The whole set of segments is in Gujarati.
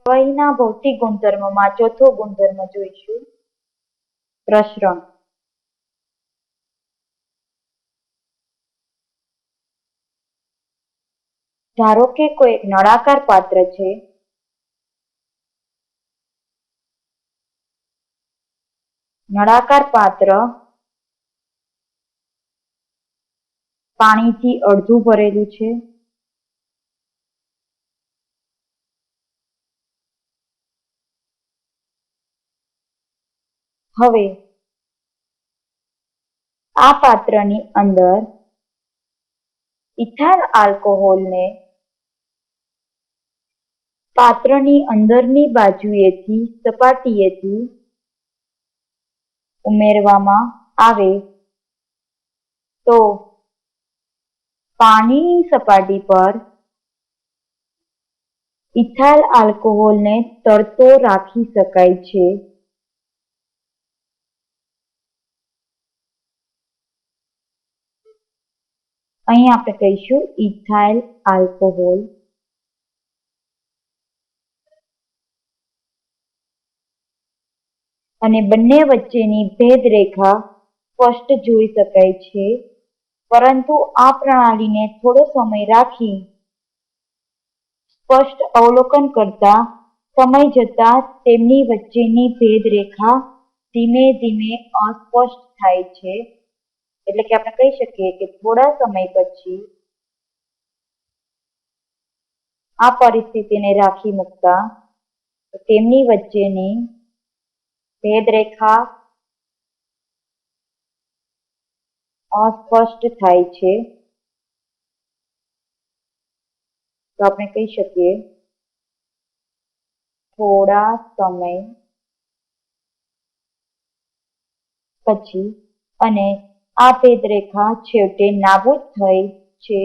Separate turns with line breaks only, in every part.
પ્રવાહીના ભૌતિક ગુણધર્મમાં ચોથો ગુણધર્મ જોઈશું, પ્રસરણ. ધારો કે કોઈ એક નળાકાર પાત્ર છે. નળાકાર પાત્ર પાણીથી અડધું ભરેલું છે. હવે આ પાત્રની અંદર ઇથાઇલ આલ્કોહોલને પાત્રની અંદરની બાજુએથી સપાટીએથી ઉમેરવામાં આવે તો પાણીની સપાટી પર ઇથાઇલ આલ્કોહોલને તરતો રાખી શકાય છે. અહીં આપણે કહીશું ઇથાઇલ આલ્કોહોલ. અને બંને વચ્ચેની ભેદરેખા સ્પષ્ટ જોઈ શકાય છે. પરંતુ આ પ્રણાલીને થોડો સમય રાખી સ્પષ્ટ અવલોકન કરતા સમય જતા તેમની વચ્ચેની ભેદરેખા ધીમે ધીમે અસ્પષ્ટ થાય છે. એટલે કે આપણે કહી શકીએ કે થોડા સમય પછી આ પરિસ્થિતિને રાખી મૂકતા તેમની વચ્ચેની ભેદરેખા અસ્પષ્ટ થાય છે. તો આપણે કહી શકીએ થોડા સમય પછી અને આ ભેદરેખા છેવટે નાબૂદ થઈ છે.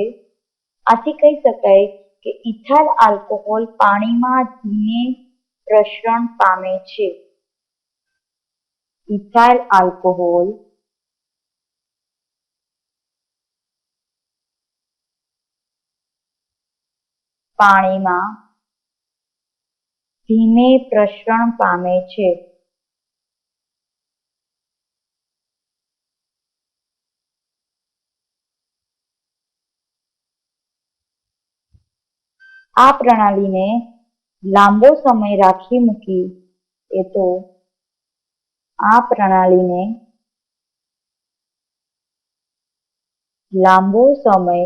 આથી કહી શકાય કે ઇથાઇલ આલ્કોહોલ પાણીમાં ધીમે પ્રસરણ પામે છે. ઇથાઇલ આલ્કોહોલ પાણીમાં ધીમે પ્રસરણ પામે છે. આ પ્રણાલીને લાંબો સમય રાખી મૂકી તો આ પ્રણાલીને લાંબો સમય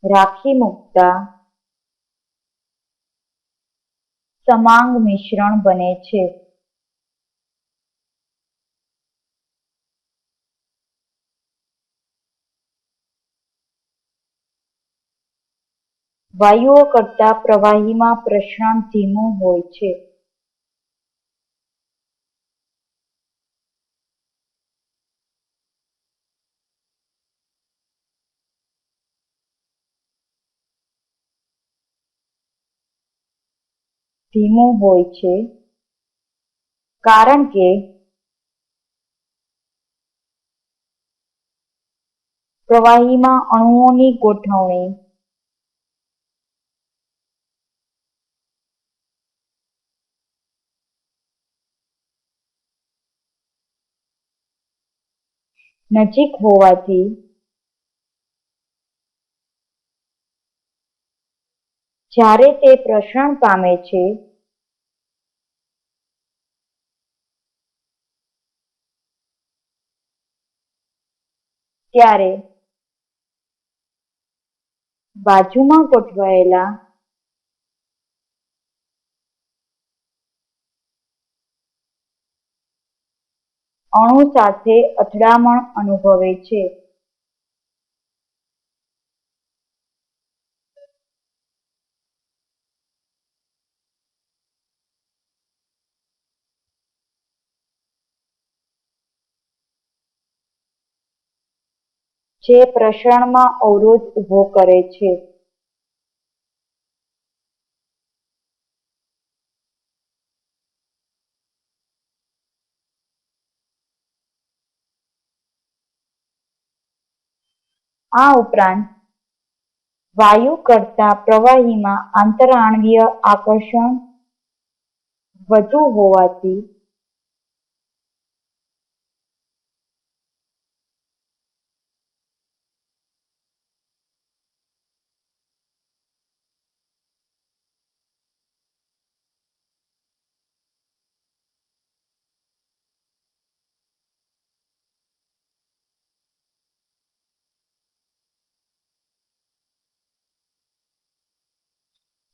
રાખી મૂકતા સમાંગ મિશ્રણ બને છે. વાયુઓ કરતાં પ્રવાહીમાં પ્રસરણ ધીમું હોય છે. કારણ કે પ્રવાહીમાં અણુઓની ગોઠવણી નજીક હોવાથી જ્યારે તે પ્રસરણ પામે છે ત્યારે બાજુમાં ગોઠવાયેલા અણુ સાથે અથડામણ અનુભવે છે. જે પ્રસરણમાં અવરોધ ઊભો કરે છે. આ ઉપરાંત વાયુ કરતા પ્રવાહીમાં આંતરઆણ્વીય આકર્ષણ વધુ હોવાથી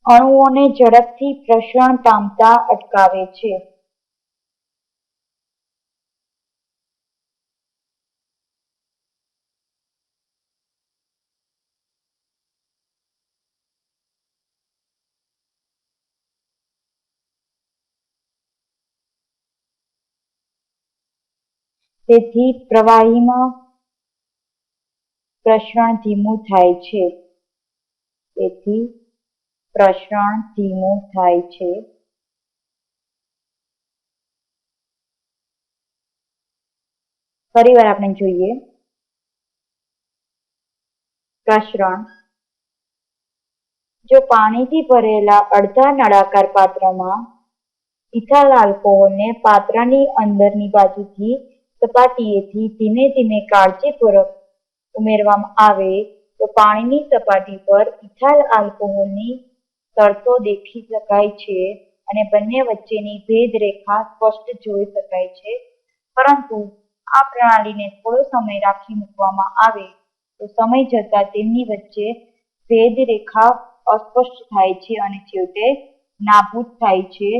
અણુઓને ઝડપથી પ્રસરણ પામતા અટકાવે છે. તેથી પ્રવાહીમાં પ્રસરણ ધીમું થાય છે. તેથી પ્રસરણ ધીમું થાય છે. ફરીવાર આપણે જોઈએ. પ્રસરણ. જો પાણીથી ભરેલા અડધા નળાકાર પાત્રમાં ઇથાઇલ આલ્કોહોલને પાત્રની અંદરની બાજુથી સપાટીએથી ધીમે ધીમે કાળજીપૂર્વક ઉમેરવામાં આવે તો પાણીની સપાટી પર ઇથાઇલ આલ્કોહોલની શરતો દેખી શકાય છે અને બંને વચ્ચેની ભેદરેખા સ્પષ્ટ જોઈ શકાય છે. પરંતુ આ પ્રણાલીને થોડો સમય રાખી મૂકવામાં આવે તો સમય જતાં તેમની વચ્ચે ભેદરેખા અસ્પષ્ટ થાય છે અને છેવટે નાબૂદ થાય છે.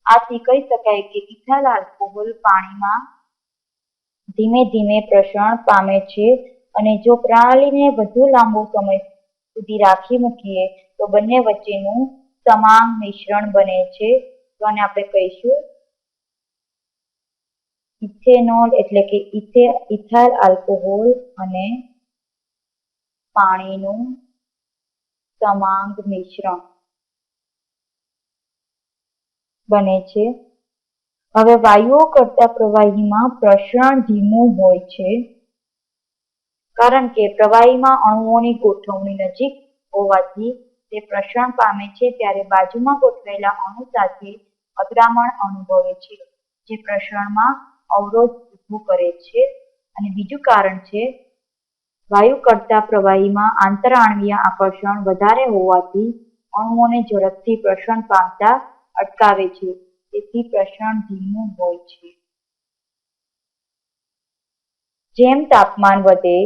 આથી કહી શકાય કે ઇથાઇલ આલ્કોહોલ પાણીમાં ધીમે ધીમે પ્રસરણ પામે છે અને જો પ્રણાલીને વધુ લાંબો સમય સુધી રાખી મૂકીએ તો બંને વચ્ચેનું સમાંગ મિશ્રણ બને છે. તો આને આપણે કહીશું ઇથેનોલ એટલે કે ઇથાઇલ આલ્કોહોલ અને પાણીનું સમાંગ મિશ્રણ બને છે. હવે વાયુઓ કરતા પ્રવાહીમાં પ્રસરણ ધીમું હોય છે કારણ કે પ્રવાહીમાં અણુઓની ગોઠવણી નજીક હોવાથી તે પ્રસરણ પામે છે ત્યારે બાજુમાં ગોઠવાયેલા અણુ સાથે અથડામણ અનુભવે છે જે પ્રસરણમાં અવરોધ ઊભો કરે છે. અને બીજું કારણ છે વાયુ કરતા પ્રવાહીમાં આંતરઆણ્વીય આકર્ષણ વધારે હોવાથી અણુઓને ઝડપથી પ્રસરણ પામતા અટકાવે છે. તેથી પ્રસરણ ધીમું હોય છે. જેમ તાપમાન વધે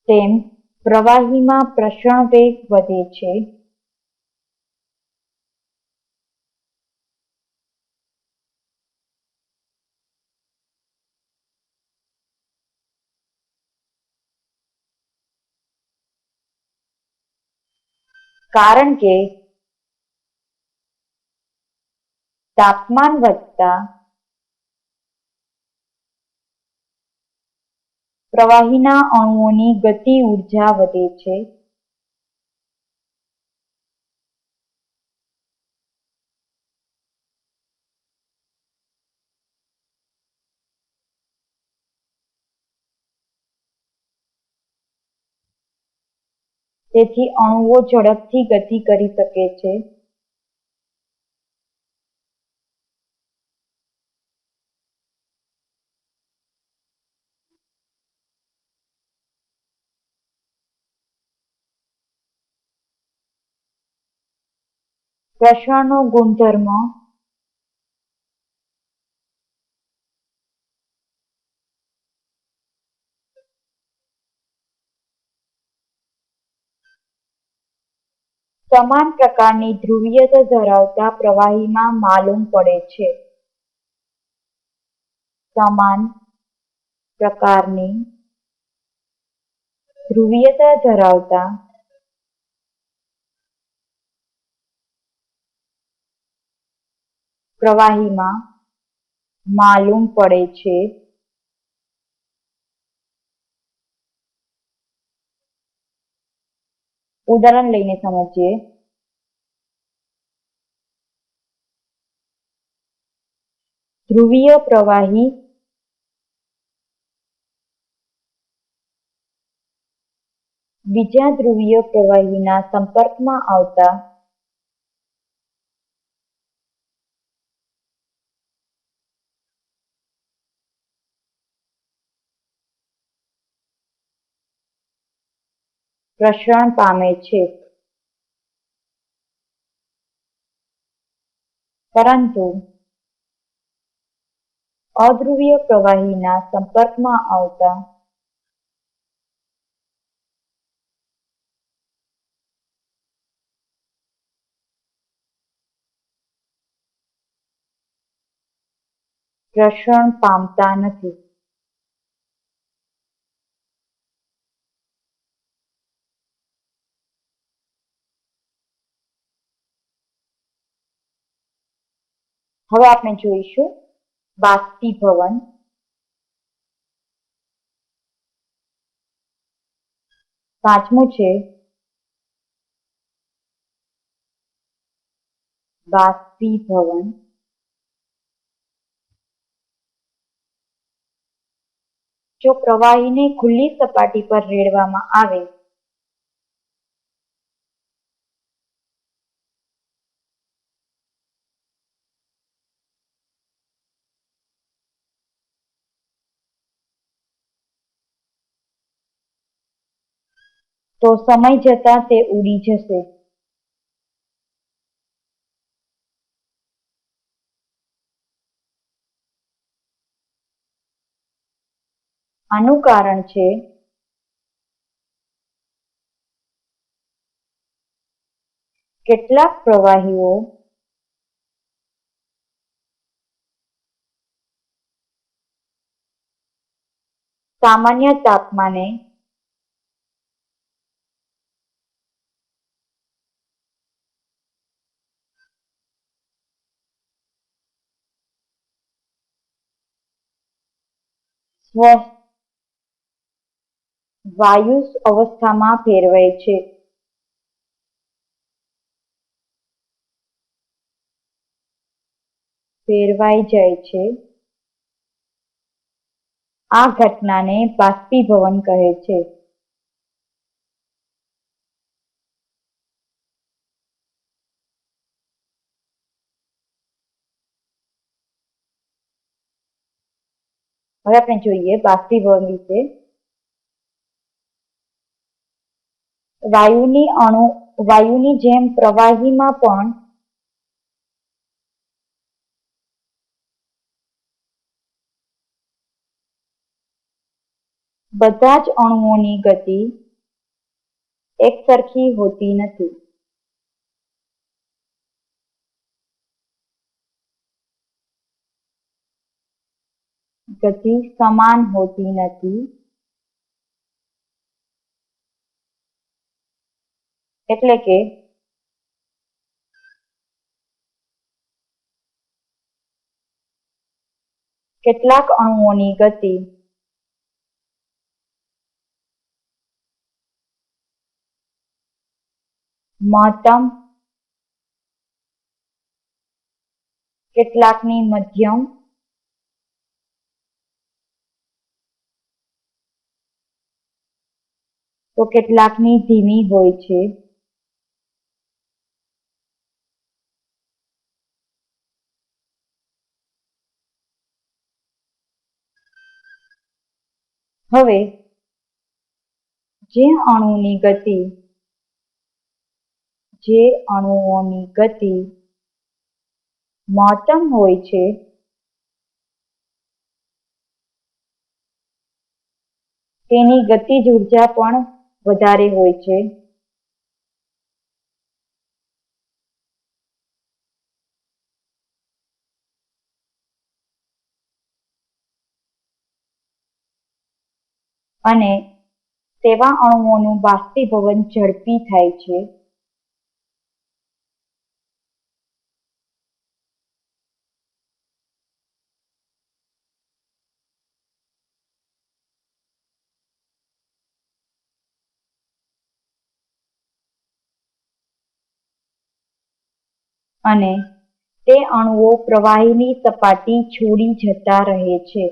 તેમ પ્રવાહીમાં પ્રસરણ વેગ વધે છે. કારણ કે તાપમાન વધતા પ્રવાહીના અણુઓની ગતિ ઊર્જા વધે છે. તેથી અણુઓ ઝડપથી ગતિ કરી શકે છે. પ્રસરણનો ગુણધર્મ સમાન પ્રકારની ધ્રુવીયતા ધરાવતા પ્રવાહીમાં માલુમ પડે છે. સમાન પ્રકારની ધ્રુવીયતા ધરાવતા પ્રવાહીમાં માલુમ પડે છે. ઉદાહરણ લઈને સમજીએ. ધ્રુવીય પ્રવાહી બીજા ધ્રુવીય પ્રવાહીના સંપર્કમાં આવતા પ્રસરણ પામે છે, પરંતુ અધ્રુવીય પ્રવાહીના સંપર્કમાં આવતા પ્રસરણ પામતા નથી. હવે આપણે જોઈશું બાષ્પીભવન. પાંચમું છે બાષ્પીભવન. જો પ્રવાહીને ખુલ્લી સપાટી પર રેડવામાં આવે તો સમય જતાં તે ઉડી જશે. આનું કારણ છે કેટલાક પ્રવાહીઓ સામાન્ય તાપમાને વાયુ અવસ્થામાં ફેરવાય છે. ફેરવાઈ જાય છે. આ ઘટનાને બાષ્પીભવન કહે છે. હવે આપણે જોઈએ બાષ્પીભવન વિશે. વાયુની જેમ પ્રવાહીમાં પણ બધા જ અણુઓની ગતિ એકસરખી હોતી નથી. ગતિ સમાન હોતી નથી. એટલે કે કેટલાક અણુઓની ગતિ મહત્તમ, કેટલાકની મધ્યમ, તો કેટલાકની ધીમી હોય છે. હવે જે અણુઓની ગતિ મહત્તમ હોય છે તેની ગતિજ ઉર્જા પણ વધારે હોય છે. અને તેવા અણુઓનું બાષ્પીભવન ઝડપી થાય છે. અને તે અણુઓ પ્રવાહીની સપાટી છોડી જતા રહે છે.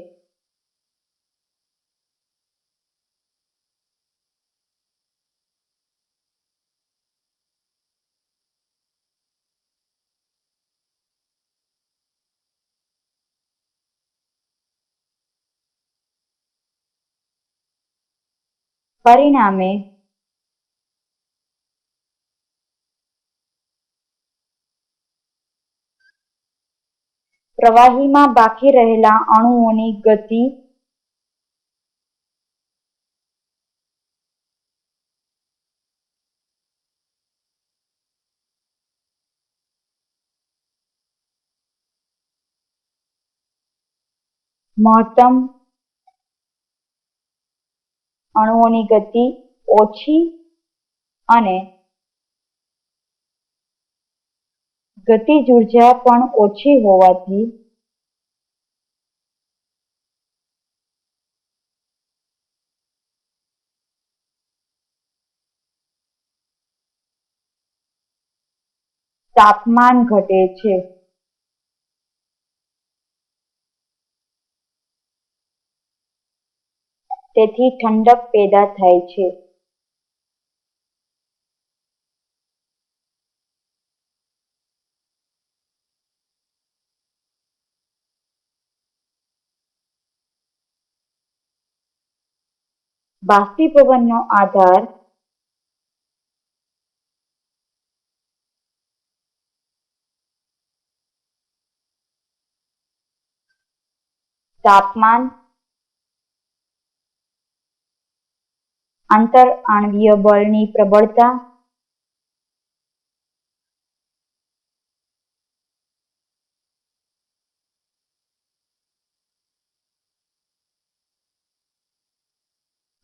પરિણામે પ્રવાહીમાં બાકી રહેલા અણુઓની ગતિ મહત્તમ અણુઓની ગતિ ઓછી અને ગતિજ ઉર્જા પણ ઓછી હોવાથી તાપમાન ઘટે છે. તેથી ઠંડક પેદા થાય છે. બાષ્પીભવનનો આધાર તાપમાન, આંતરઆણ્વીય બળની પ્રબળતા,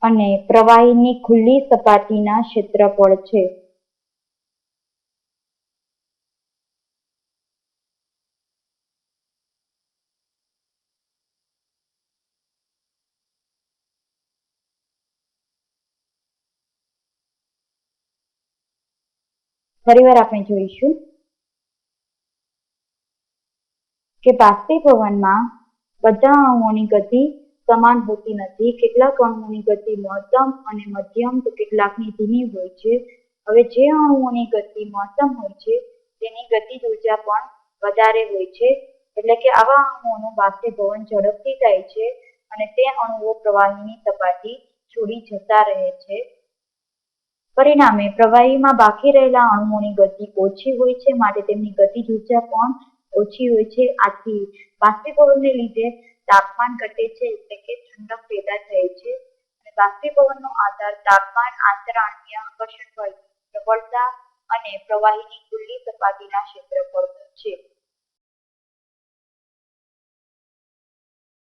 અને પ્રવાહીની ખુલ્લી સપાટીના ક્ષેત્રફળ છે. ફરીવાર આપણે જોઈશું કે બાષ્પીભવનમાં બધા અણુઓની ગતિ સમાન હોતી નથી. કેટલાક અણુઓની ગતિ મહત્તમ અને મધ્યમ તો કેટલાકની ધીમી હોય છે. હવે જે અણુઓની ગતિ મહત્તમ હોય છે તેની ગતિજ ઉર્જા પણ વધારે હોય છે. એટલે કે આવા અણુઓનું બાષ્પીભવન ઝડપથી થાય છે અને તે અણુઓ પ્રવાહીની સપાટી છોડી જતા રહે છે. પરિણામે પ્રવાહીમાં બાકી રહેલા અણુઓની ગતિ ઓછી હોય છે, માટે તેમની ગતિજ ઉર્જા પણ ઓછી હોય છે. આથી બાષ્પીભવનને લીધે તાપમાન ઘટે છે, એટલે કે ઠંડક પેદા થાય છે. અને બાષ્પીભવનનો આધાર તાપમાન, આંતરઆણ્વીય આકર્ષણ બળ, પ્રબળતા અને પ્રવાહીની ખુલ્લી સપાટીના ક્ષેત્રફળ પર છે.